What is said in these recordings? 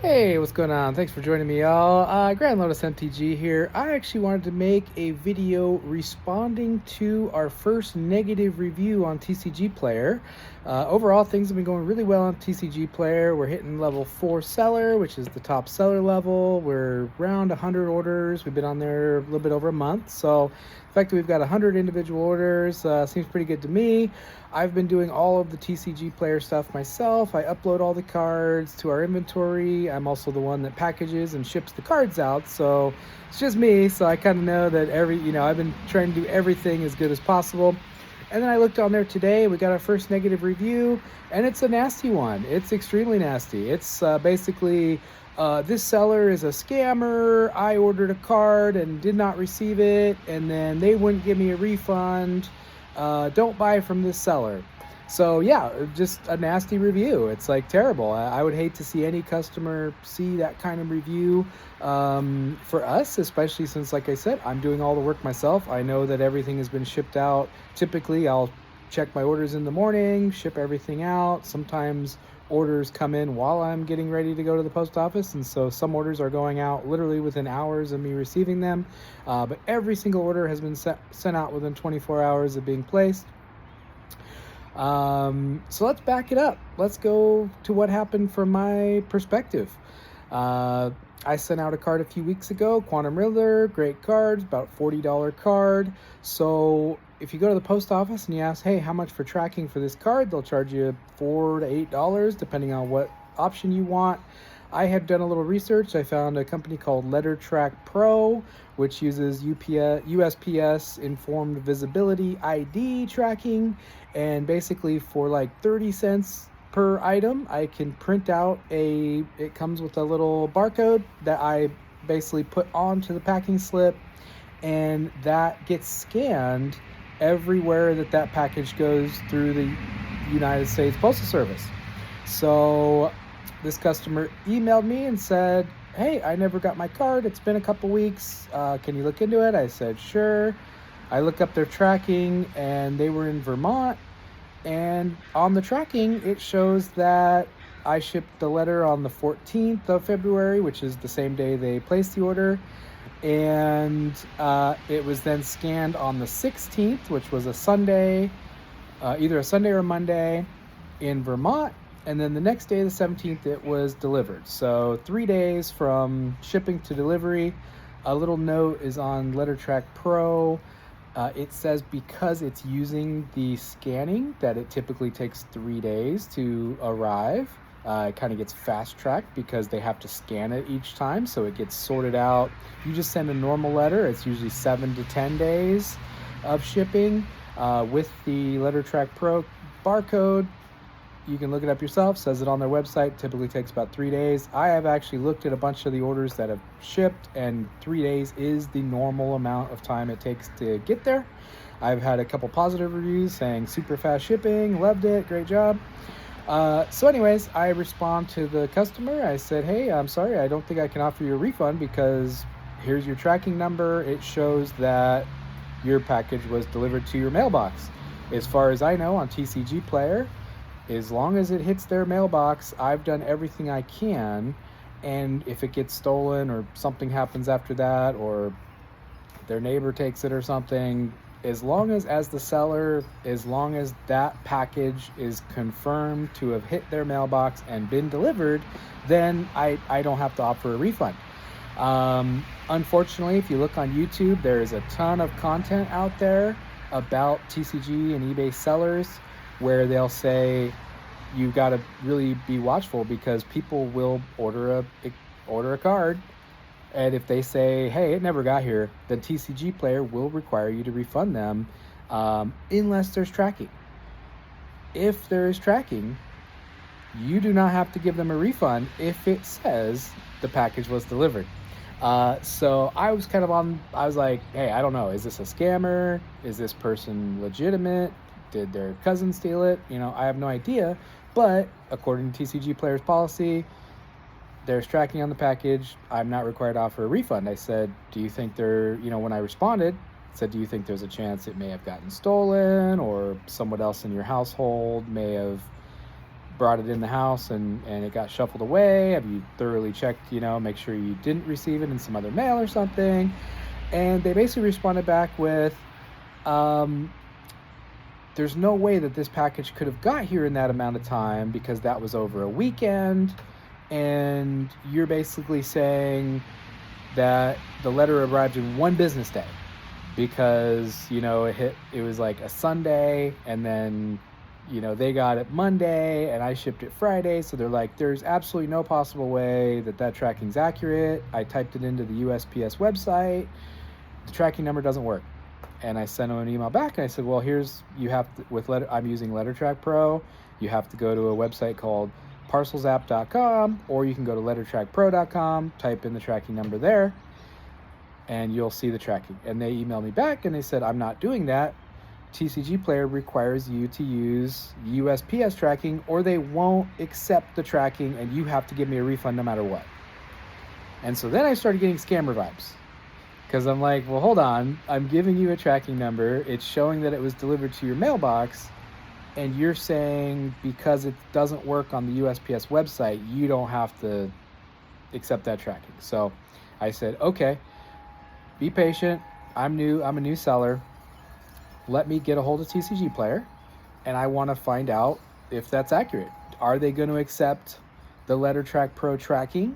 Hey, what's going on? Thanks for joining me, y'all. Grand Lotus MTG here. I actually wanted to make a video responding to our first negative review on Tcgplayer. Overall, things have been going really well on Tcgplayer. We're hitting level 4 seller, which is the top seller level. We're around 100 orders. We've been on there a little bit over a month. So the fact that we've got 100 individual orders seems pretty good to me. I've been doing all of the Tcgplayer stuff myself. I upload all the cards to our inventory. I'm also the one that packages and ships the cards out, so it's just me. So I kind of know that I've been trying to do everything as good as possible. And then I looked on there today. We got our first negative review, and it's a nasty one. It's extremely nasty. It's basically this seller is a scammer. I ordered a card and did not receive it, and then they wouldn't give me a refund. Don't buy from this seller. So yeah, just a nasty review. It's like terrible. I would hate to see any customer see that kind of review for us, especially since, like I said, I'm doing all the work myself. I know that everything has been shipped out. Typically, I'll check my orders in the morning, ship everything out. Sometimes orders come in while I'm getting ready to go to the post office, and so some orders are going out literally within hours of me receiving them. But every single order has been sent out within 24 hours of being placed. So let's back it up. Let's go to what happened from my perspective. I sent out a card a few weeks ago, Quantum Riddler, great card, about $40 card. So if you go to the post office and you ask, hey, how much for tracking for this card, they'll charge you $4 to $8, depending on what option you want. I have done a little research. I found a company called LetterTrack Pro, which uses USPS Informed Visibility ID tracking. And basically for like 30 cents per item, I can print out it comes with a little barcode that I basically put onto the packing slip, and that gets scanned everywhere that package goes through the United States Postal Service. So this customer emailed me and said, hey, I never got my card. It's been a couple weeks. Can you look into it? I said, sure. I look up their tracking, and they were in Vermont. And on the tracking, it shows that I shipped the letter on the 14th of February, which is the same day they placed the order. And it was then scanned on the 16th, which was a Sunday, either a Sunday or a Monday in Vermont. And then the next day, the 17th, it was delivered. So 3 days from shipping to delivery. A little note is on LetterTrack Pro. It says because it's using the scanning that it typically takes 3 days to arrive. It kind of gets fast-tracked because they have to scan it each time, so it gets sorted out. You just send a normal letter, it's usually 7 to 10 days of shipping. With the LetterTrack Pro barcode, you can look it up yourself, says it on their website, typically takes about 3 days. I have actually looked at a bunch of the orders that have shipped, and 3 days is the normal amount of time it takes to get there. I've had a couple positive reviews saying super fast shipping, loved it, great job. So anyways, I respond to the customer. I said, hey, I'm sorry, I don't think I can offer you a refund because here's your tracking number. It shows that your package was delivered to your mailbox. As far as I know, on Tcgplayer, as long as it hits their mailbox, I've done everything I can. And if it gets stolen or something happens after that, or their neighbor takes it or something, as long as the seller, as long as that package is confirmed to have hit their mailbox and been delivered, then I don't have to offer a refund. Unfortunately, if you look on YouTube, there is a ton of content out there about TCG and eBay sellers where they'll say you got to really be watchful because people will order a card, and if they say, hey, it never got here, then Tcgplayer will require you to refund them unless there's tracking. If there is tracking, you do not have to give them a refund if it says the package was delivered. So I was I was like, hey, I don't know, is this a scammer? Is this person legitimate? Did their cousin steal it? I have no idea. But according to Tcgplayer's policy, there's tracking on the package. I'm not required to offer a refund. I said, do you think when I responded, said, do you think there's a chance it may have gotten stolen, or someone else in your household may have brought it in the house and it got shuffled away? Have you thoroughly checked, make sure you didn't receive it in some other mail or something? And they basically responded back with, there's no way that this package could have got here in that amount of time because that was over a weekend. And you're basically saying that the letter arrived in one business day because, it was like a Sunday, and then, they got it Monday and I shipped it Friday. So they're like, there's absolutely no possible way that tracking's accurate. I typed it into the USPS website. The tracking number doesn't work. And I sent them an email back and I said, well, I'm using LetterTrack Pro. You have to go to a website called parcelsapp.com, or you can go to lettertrackpro.com, type in the tracking number there, and you'll see the tracking. And they emailed me back and they said, I'm not doing that. Tcgplayer requires you to use USPS tracking, or they won't accept the tracking and you have to give me a refund no matter what. And so then I started getting scammer vibes, because I'm like, well, hold on. I'm giving you a tracking number. It's showing that it was delivered to your mailbox, and you're saying because it doesn't work on the USPS website, you don't have to accept that tracking. So I said, okay, be patient. I'm new. I'm a new seller. Let me get a hold of Tcgplayer, and I want to find out if that's accurate. Are they going to accept the LetterTrack Pro tracking?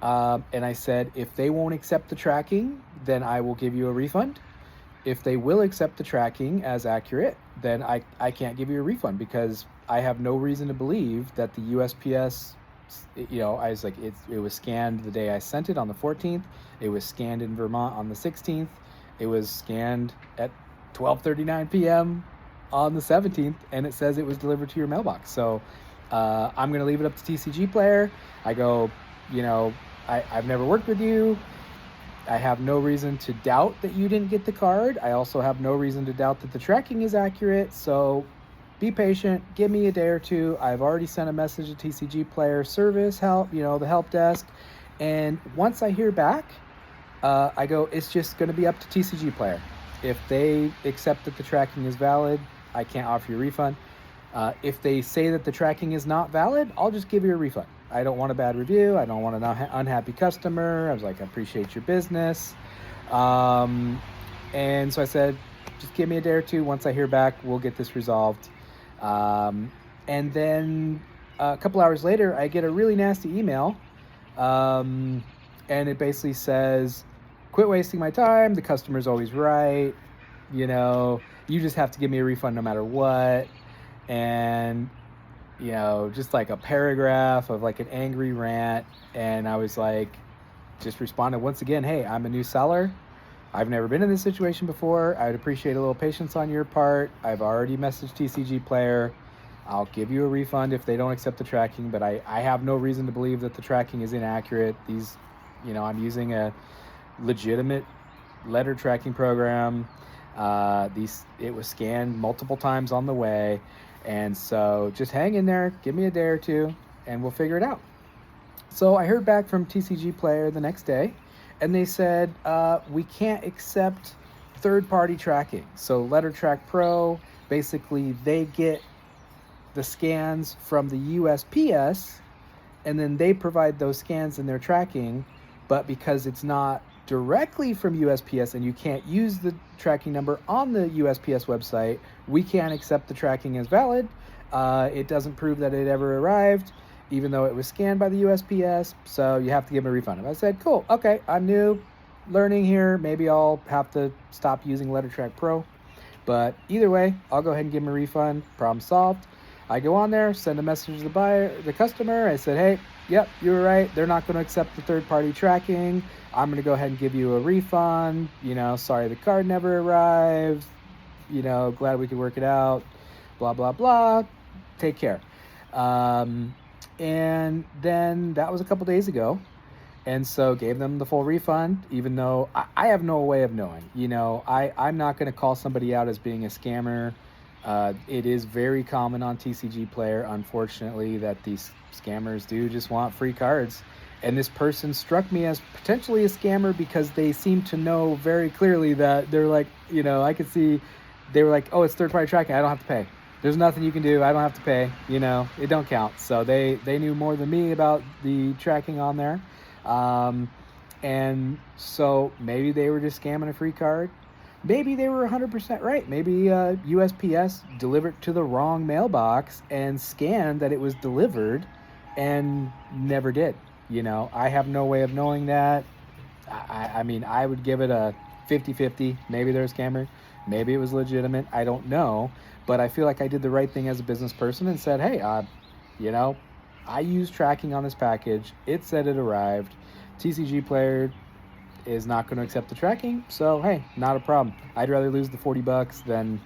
And I said, if they won't accept the tracking, then I will give you a refund. If they will accept the tracking as accurate, then I can't give you a refund, because I have no reason to believe that the USPS, I was like, it was scanned the day I sent it on the 14th. It was scanned in Vermont on the 16th. It was scanned at 12:39 p.m. on the 17th, and it says it was delivered to your mailbox. So I'm going to leave it up to Tcgplayer. I go, I've never worked with you. I have no reason to doubt that you didn't get the card. I also have no reason to doubt that the tracking is accurate. So be patient. Give me a day or two. I've already sent a message to Tcgplayer service help, the help desk. And once I hear back, I go, it's just going to be up to Tcgplayer. If they accept that the tracking is valid, I can't offer you a refund. If they say that the tracking is not valid, I'll just give you a refund. I don't want a bad review. I don't want an unhappy customer. I was like, I appreciate your business. And so I said, just give me a day or two. Once I hear back, we'll get this resolved. And then a couple hours later, I get a really nasty email. And it basically says, quit wasting my time. The customer's always right. You just have to give me a refund no matter what. And, just like a paragraph of like an angry rant. And I was like, just responded once again, hey, I'm a new seller. I've never been in this situation before. I'd appreciate a little patience on your part. I've already messaged Tcgplayer. I'll give you a refund if they don't accept the tracking, but I have no reason to believe that the tracking is inaccurate. I'm using a legitimate letter tracking program. It was scanned multiple times on the way. And so just hang in there, give me a day or two, and we'll figure it out. So I heard back from Tcgplayer the next day, and they said, we can't accept third-party tracking. So LetterTrack Pro, basically they get the scans from the USPS, and then they provide those scans in their tracking, but because it's not directly from USPS and you can't use the tracking number on the USPS website, we can't accept the tracking as valid. It doesn't prove that it ever arrived, even though it was scanned by the USPS, so you have to give them a refund. And I said, cool, okay, I'm new, learning here, maybe I'll have to stop using LetterTrack Pro, but either way, I'll go ahead and give them a refund, problem solved. I go on there, send a message to the customer. I said, hey, yep, you were right. They're not going to accept the third-party tracking. I'm going to go ahead and give you a refund. Sorry the card never arrived. Glad we could work it out. Blah, blah, blah. Take care. And then that was a couple days ago. And so gave them the full refund, even though I have no way of knowing. I'm not going to call somebody out as being a scammer. It is very common on Tcgplayer, unfortunately, that these scammers do just want free cards. And this person struck me as potentially a scammer because they seem to know very clearly that they're like, I could see they were like, oh, it's third-party tracking. I don't have to pay. there's nothing you can do. I don't have to pay, it don't count. So they knew more than me about the tracking on there. And so maybe they were just scamming a free card. Maybe they were 100% right. Maybe USPS delivered to the wrong mailbox and scanned that it was delivered and never did. I have no way of knowing that. I mean, I would give it a 50-50. Maybe they're a scammer. Maybe it was legitimate. I don't know. But I feel like I did the right thing as a business person and said, hey, I used tracking on this package. It said it arrived. Tcgplayer is not going to accept the tracking. So, hey, not a problem. I'd rather lose the $40 than,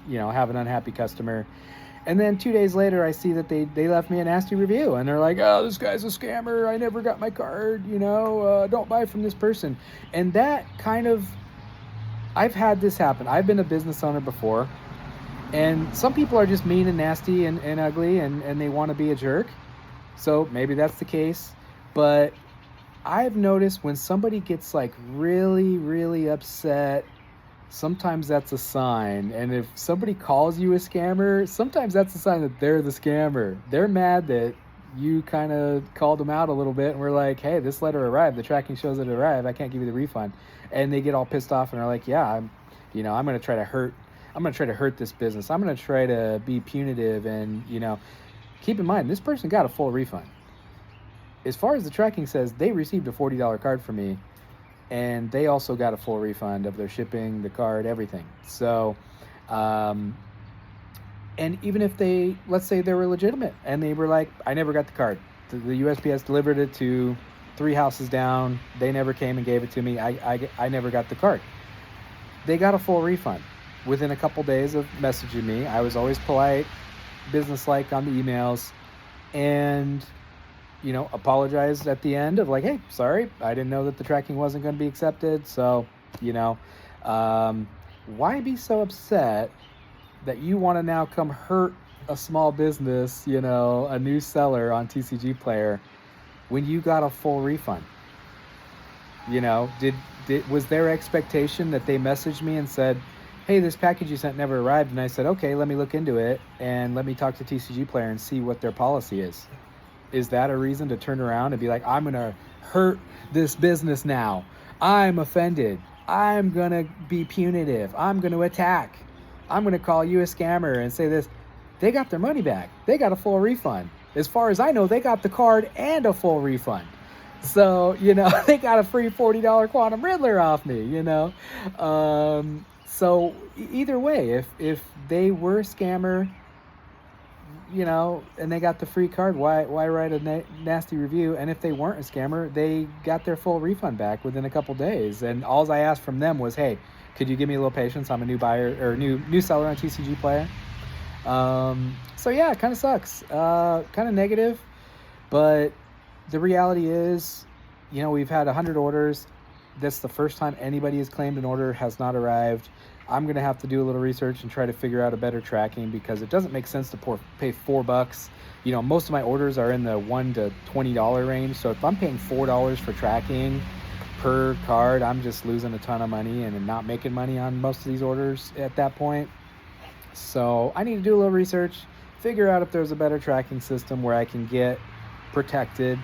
have an unhappy customer. And then 2 days later, I see that they left me a nasty review. And they're like, oh, this guy's a scammer. I never got my card. Don't buy from this person. And that kind of, I've had this happen. I've been a business owner before. And some people are just mean and nasty and ugly and they want to be a jerk. So maybe that's the case. But I've noticed when somebody gets like really, really upset, sometimes that's a sign. And if somebody calls you a scammer, sometimes that's a sign that they're the scammer. They're mad that you kind of called them out a little bit and we're like, hey, this letter arrived. The tracking shows it arrived. I can't give you the refund. And they get all pissed off and are like, yeah, I'm going to try to hurt this business. I'm going to try to be punitive. And, keep in mind, this person got a full refund. As far as the tracking says, they received a $40 card from me, and they also got a full refund of their shipping, the card, everything. So, and even if let's say they were legitimate, and they were like, I never got the card. The USPS delivered it to 3 houses down. They never came and gave it to me. I never got the card. They got a full refund within a couple days of messaging me. I was always polite, businesslike on the emails, and apologized at the end of like, hey, sorry, I didn't know that the tracking wasn't going to be accepted. So, why be so upset that you want to now come hurt a small business, a new seller on Tcgplayer when you got a full refund? Was their expectation that they messaged me and said, hey, this package you sent never arrived? And I said, okay, let me look into it and let me talk to Tcgplayer and see what their policy is. Is that a reason to turn around and be like, I'm going to hurt this business now. I'm offended. I'm going to be punitive. I'm going to attack. I'm going to call you a scammer and say this. They got their money back. They got a full refund. As far as I know, they got the card and a full refund. So, they got a free $40 Quantum Riddler off me, So either way, if they were a scammer, and they got the free card, why write a nasty review? And if they weren't a scammer, they got their full refund back within a couple days. And all I asked from them was, hey, could you give me a little patience? I'm a new buyer or new seller on Tcgplayer. So yeah, it kind of sucks. Kind of negative, but the reality is, we've had 100 orders. That's the first time anybody has claimed an order has not arrived. I'm going to have to do a little research and try to figure out a better tracking because it doesn't make sense to pay $4. Most of my orders are in the $1 to $20 range. So if I'm paying $4 for tracking per card, I'm just losing a ton of money and not making money on most of these orders at that point. So I need to do a little research, figure out if there's a better tracking system where I can get protected.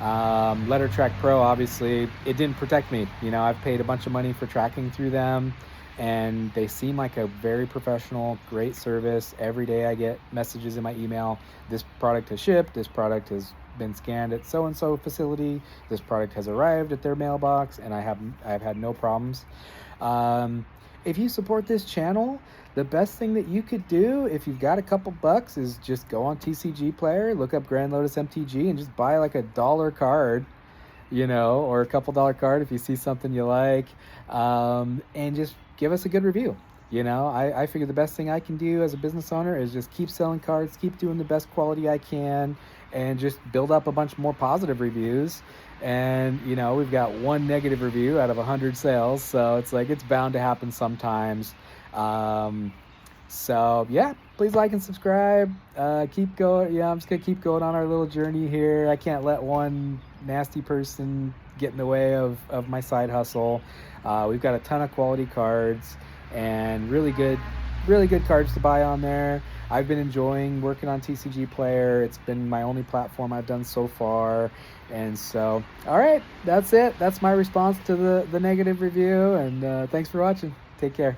LetterTrack Pro, obviously, it didn't protect me. I've paid a bunch of money for tracking through them. And they seem like a very professional, great service. Every day I get messages in my email. This product has shipped. This product has been scanned at so-and-so facility. This product has arrived at their mailbox, and I've had no problems. If you support this channel, the best thing that you could do if you've got a couple bucks is just go on Tcgplayer, look up Grand Lotus MTG, and just buy like a $1 card, or a couple $1 card if you see something you like, and just give us a good review. I figure the best thing I can do as a business owner is just keep selling cards, keep doing the best quality I can, and just build up a bunch more positive reviews. And, we've got one negative review out of 100 sales. So it's like, it's bound to happen sometimes. So yeah, please like and subscribe. Keep going. Yeah, I'm just going to keep going on our little journey here. I can't let one nasty person get in the way of my side hustle. We've got a ton of quality cards and really good cards to buy on there. I've been enjoying working on Tcgplayer. It's been my only platform I've done so far. And so, all right, that's it. That's my response to the negative review. And thanks for watching. Take care.